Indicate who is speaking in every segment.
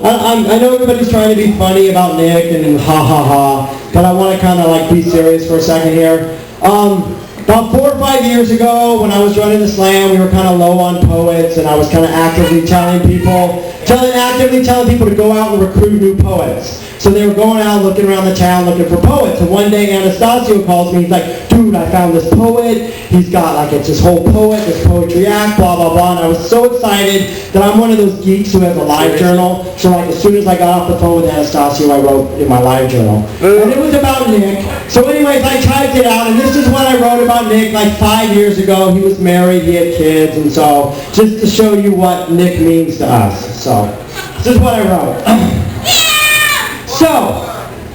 Speaker 1: I know everybody's trying to be funny about Nick and ha ha ha, but I want to kind of like be serious for a second here. About 4 or 5 years ago, when I was running the slam, we were kind of low on poets, and I was kind of actively telling people to go out and recruit new poets. So they were going out looking around the town looking for poets. And one day Anastasio calls me. He's like, dude, I found this poet. He's got like, it's this whole poet, this poetry act, blah, blah, blah. And I was so excited that I'm one of those geeks who has a live journal. So like as soon as I got off the phone with Anastasio, I wrote in my live journal. And it was about Nick. So anyways, I typed it out. And this is what I wrote about Nick like 5 years ago. He was married. He had kids. And so just to show you what Nick means to us. So this is what I wrote. So,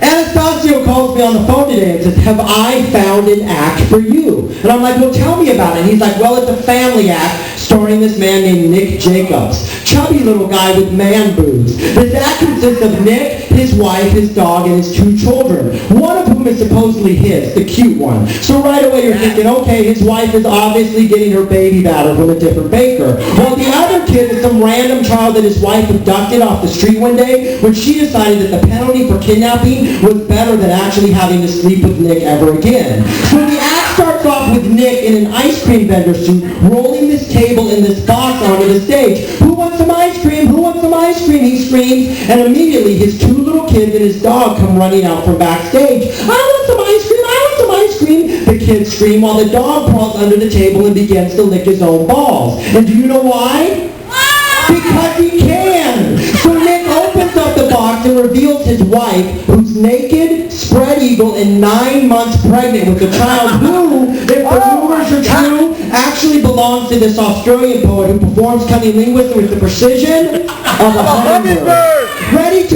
Speaker 1: Anastasio calls me on the phone today and says, have I found an act for you? And I'm like, well, tell me about it. And he's like, well, it's a family act starring this man named Nick Jacobs. Chubby little guy with man boobs. This act consists of Nick, his wife, his dog, and his 2 children. One of whom is supposedly his, the cute one. So right away you're thinking, okay, his wife is obviously getting her baby batter from a different baker. While the other kid is some random child that his wife abducted off the street one day when she decided that the penalty for kidnapping was better than actually having to sleep with Nick ever again. So the act starts off with Nick in an ice cream vendor suit rolling this table in this box onto the stage. Who wants some ice cream? Who wants some ice cream? He screams, and immediately his 2 little kids and his dog come running out from backstage. I want some ice cream! I want some ice cream! The kids scream while the dog crawls under the table and begins to lick his own balls. And do you know why? Because he can! So Nick opens up the box and reveals his wife, who's naked, spread eagle, and 9 months pregnant with a child who, if the rumors are true, actually belongs to this Australian poet who performs cunnilingus with the precision of a hummingbird. Ready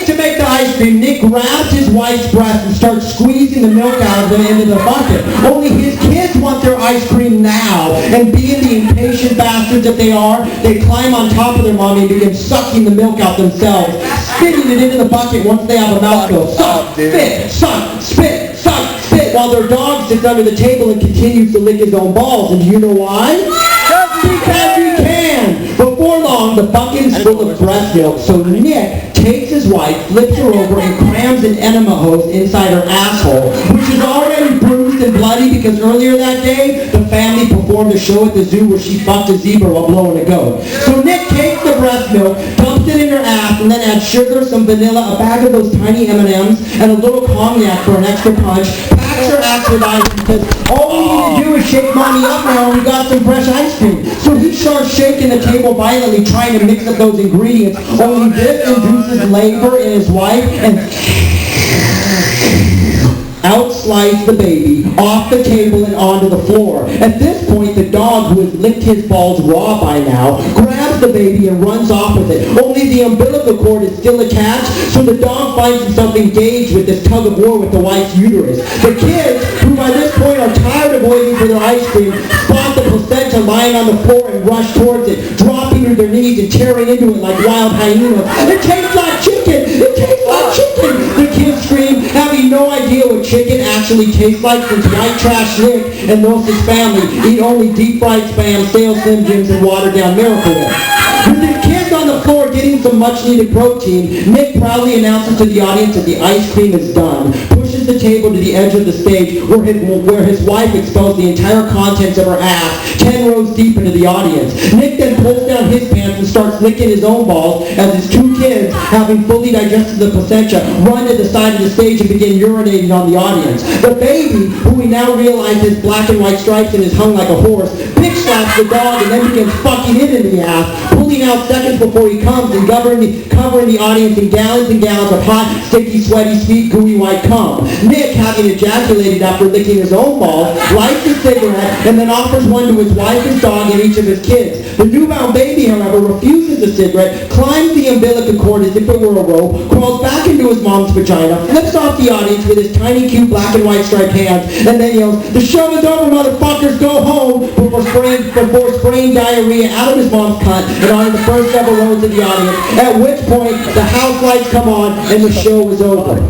Speaker 1: to make the ice cream, Nick grabs his wife's breast and starts squeezing the milk out of them into the bucket. Only his kids want their ice cream now, and being the impatient bastards that they are, they climb on top of their mommy and begin sucking the milk out themselves, spitting it into the bucket once they have a mouthful. Suck, spit, suck, spit, suck, spit, while their dog sits under the table and continues to lick his own balls. And do you know why? Because he can! Before long, the bucket is full of breast milk, so Nick takes his wife, flips her over, and crams an enema hose inside her asshole, which is already bruised and bloody because earlier that day, the family performed a show at the zoo where she fucked a zebra while blowing a goat. So Nick takes the breast milk, dumps it in her ass, and then adds sugar, some vanilla, a bag of those tiny M&Ms, and a little cognac for an extra punch, packs her ass with ice and says, all we need to do is shake mommy up now and we got some fresh ice cream. So he starts shaking the table violently, trying to mix up those ingredients, only this induces labor in his wife, and out slides the baby off the table and onto the floor. At this point, the dog, who has licked his balls raw by now, grabs the baby and runs off with it. Only the umbilical cord is still attached, so the dog finds himself engaged with this tug of war with the wife's uterus. The kids, who by this point are tired of waiting for their ice cream, spot the placenta lying on the floor and rush towards it, dropping to their knees and tearing into it like wild hyenas. It tastes like chicken! It tastes like chicken! The kids scream, having no idea what chicken actually tastes like, since white trash Nick and most of his family eat only deep-fried Spam, stale Slim Jims, and watered-down Miracle Whip. With the kids on the floor getting some much-needed protein, Nick proudly announces to the audience that the ice cream is done, pushes the table to the edge of the stage where his wife exposed the entire contents of her ass 10 rows deep into the audience. Nick then pulls down his pants and starts licking his own balls as his 2 kids, having fully digested the placenta, run to the side of the stage and begin urinating on the audience. The baby, who we now realize has black and white stripes and is hung like a horse, bitch slaps the dog and then begins fucking it into the ass, pulling out seconds before he comes and covering the audience in gallons and gallons of hot, sticky, sweaty, sweet, gooey white cum. Nick, having ejaculated after licking his own balls, lights a cigarette and then offers one to his wife, his dog, and each of his kids. The newborn baby, however, refuses the cigarette, climbs the umbilical cord as if it were a rope, crawls back into his mom's vagina, flips off the audience with his tiny, cute black and white striped hands, and then yells, "The show is over, motherfuckers, go home," before spraying diarrhea out of his mom's cunt and onto the first several rows of the audience, at which point the house lights come on and the show is over.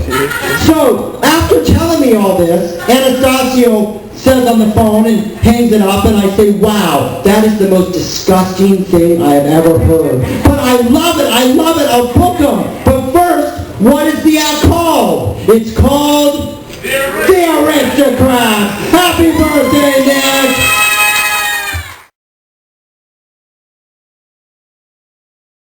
Speaker 1: So, after telling me all this, Anastasio says on the phone and hangs it up, and I say, wow, that is the most disgusting thing I have ever heard. But I love it. I love it. I'll book them. But first, what is the act called? It's called The Aristocrats. Happy birthday, Nick.